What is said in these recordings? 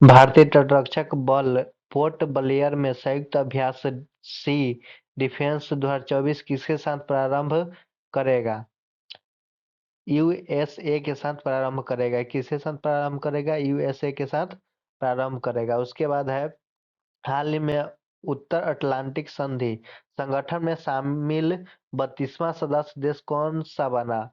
भारतीय तटरक्षक बल पोर्ट ब्लेयर में संयुक्त अभ्यास सी डिफेंस 2024 किसके साथ प्रारंभ करेगा? यूएसए के साथ प्रारंभ करेगा। किसके साथ प्रारंभ करेगा? यूएसए के साथ प्रारंभ करेगा। उसके बाद है, हाल ही में उत्तर अटलांटिक संधि संगठन में शामिल 32वां सदस्य देश कौन सा बना?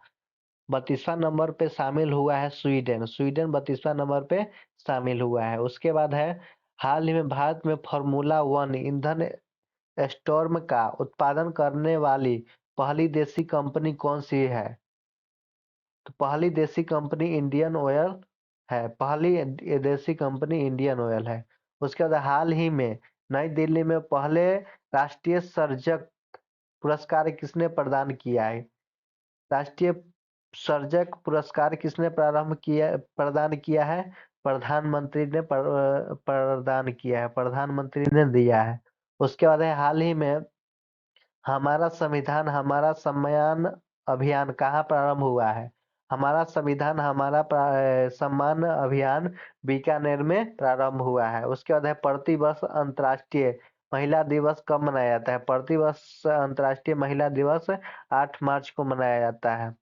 32वां नंबर पे शामिल हुआ है स्वीडन। स्वीडन 32वां नंबर पे शामिल हुआ है। उसके बाद है, हाल ही में भारत में फार्मूला वन ईंधन स्टॉर्म का उत्पादन करने वाली पहली देशी कंपनी कौन सी है? तो पहली देशी कंपनी इंडियन ऑयल है। पहली देशी कंपनी इंडियन ऑयल है। उसके बाद हाल ही में नई दिल्ली में पहले राष्ट्रीय सर्जक पुरस्कार किसने प्रदान किया है? राष्ट्रीय सर्जक पुरस्कार किसने प्रदान किया है? प्रधानमंत्री ने प्रदान किया है, प्रधानमंत्री ने दिया है। उसके बाद है, हाल ही में हमारा संविधान हमारा सम्मान अभियान कहाँ प्रारंभ हुआ है? हमारा संविधान हमारा सम्मान अभियान बीकानेर में प्रारंभ हुआ है। उसके बाद है, प्रतिवर्ष अंतर्राष्ट्रीय महिला दिवस कब मनाया जाता है? प्रतिवर्ष अंतर्राष्ट्रीय महिला दिवस 8 मार्च को मनाया जाता है।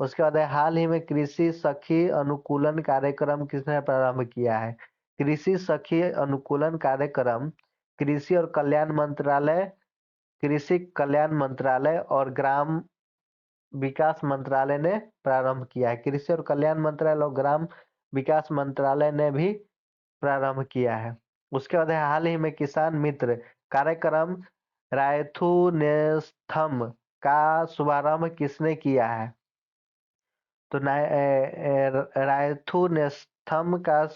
उसके बाद है, हाल ही में कृषि सखी अनुकूलन कार्यक्रम किसने प्रारंभ किया है? कृषि सखी अनुकूलन कार्यक्रम कृषि कल्याण मंत्रालय और ग्राम विकास मंत्रालय ने प्रारंभ किया है। कृषि और कल्याण मंत्रालय और ग्राम विकास मंत्रालय ने भी प्रारंभ किया है। उसके बाद है, हाल ही में किसान मित्र कार्यक्रम रायथू नेस्थम का शुभारंभ किसने किया है? तो रायथू नेस्थम का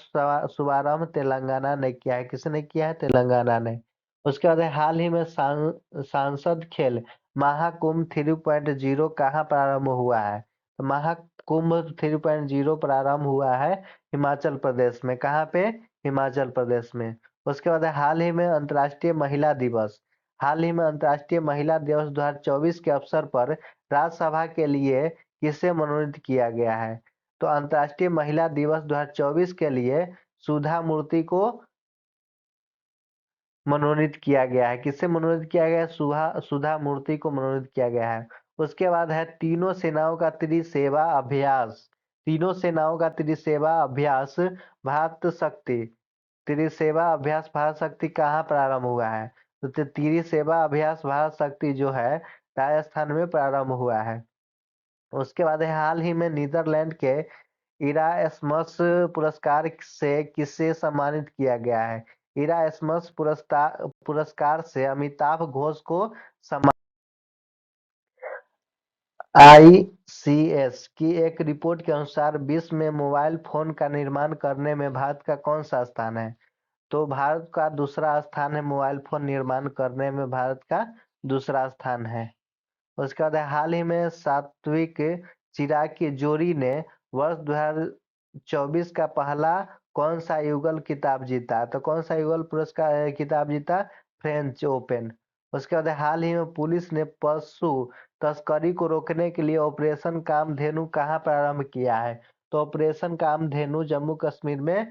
शुभारंभ तेलंगाना ने किया है। किसने किया है? तेलंगाना ने। उसके बाद है, हाल ही में सांसद खेल महाकुंभ 3.0 कहाँ प्रारंभ हुआ है? तो महाकुंभ 3.0 प्रारंभ हुआ है हिमाचल प्रदेश में। कहाँ पे? हिमाचल प्रदेश में। उसके बाद है, हाल ही में अंतर्राष्ट्रीय महिला दिवस 2024 के अवसर पर राज्यसभा के लिए किसे मनोनीत किया गया है? तो अंतर्राष्ट्रीय महिला दिवस 2024 के लिए सुधा मूर्ति को मनोनीत किया गया है। किससे मनोनीत किया गया है? सुधा मूर्ति को मनोनीत किया गया है। उसके बाद है, तीनों सेनाओं का त्रिसेवा अभ्यास भारत शक्ति कहाँ प्रारंभ हुआ है? तो त्रिसेवा अभ्यास भारत शक्ति जो है राजस्थान में प्रारंभ हुआ है। उसके बाद है, हाल ही में नीदरलैंड के इरास्मस पुरस्कार से किसे सम्मानित किया गया है? इरास्मस पुरस्कार से अमिताभ घोष को सम्मान। आईसीएस की एक रिपोर्ट के अनुसार विश्व में मोबाइल फोन का निर्माण करने में भारत का कौन सा स्थान है? तो भारत का दूसरा स्थान है। मोबाइल फोन निर्माण करने में भारत का दूसरा स्थान है। उसके बाद हाल ही में सात्विक चिराग की जोड़ी ने वर्ष 2024 का पहला कौन सा युगल खिताब जीता? तो कौन सा युगल पुरस्कार खिताब जीता? French open. उसके बाद हाल ही में पुलिस ने पशु तस्करी को रोकने के लिए ऑपरेशन कामधेनु कहाँ प्रारंभ किया है? तो ऑपरेशन कामधेनु जम्मू कश्मीर में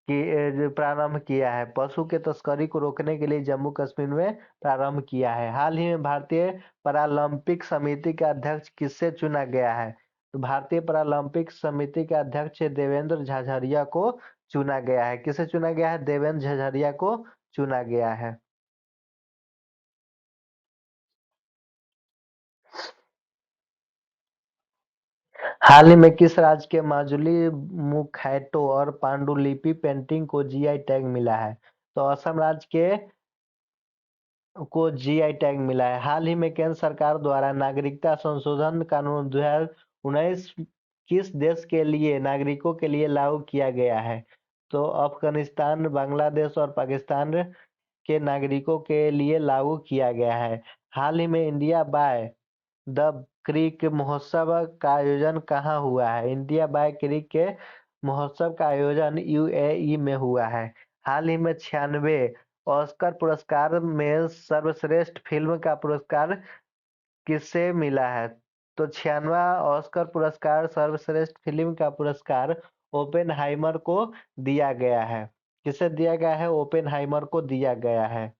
प्रारंभ किया है। पशु के तस्करी को रोकने के लिए जम्मू कश्मीर में प्रारंभ किया है। हाल ही में भारतीय पैरालंपिक समिति के अध्यक्ष किससे चुना गया है? तो भारतीय पैरालंपिक समिति के अध्यक्ष देवेंद्र झाझड़िया को चुना गया है। किसे चुना गया है? देवेंद्र झाझड़िया को चुना गया है। हाल ही में किस राज्य के माजुली मुखैटो और पांडुलिपि पेंटिंग को जीआई टैग मिला है? तो असम राज्य के को जीआई टैग मिला है। हाल ही में केंद्र सरकार द्वारा नागरिकता संशोधन कानून 2019 किस देश के लिए नागरिकों के लिए लागू किया गया है? तो अफगानिस्तान, बांग्लादेश और पाकिस्तान के नागरिकों के लिए लागू किया गया है। हाल ही में इंडिया बाय द क्रिक महोत्सव का आयोजन कहाँ हुआ है? इंडिया बाय क्रिक के महोत्सव का आयोजन यूएई में हुआ है। हाल ही में 96 ऑस्कर पुरस्कार में सर्वश्रेष्ठ फिल्म का पुरस्कार किसे मिला है? तो 96वां ऑस्कर पुरस्कार सर्वश्रेष्ठ फिल्म का पुरस्कार ओपेनहाइमर को दिया गया है। किसे दिया गया है? ओपेनहाइमर को दिया गया है।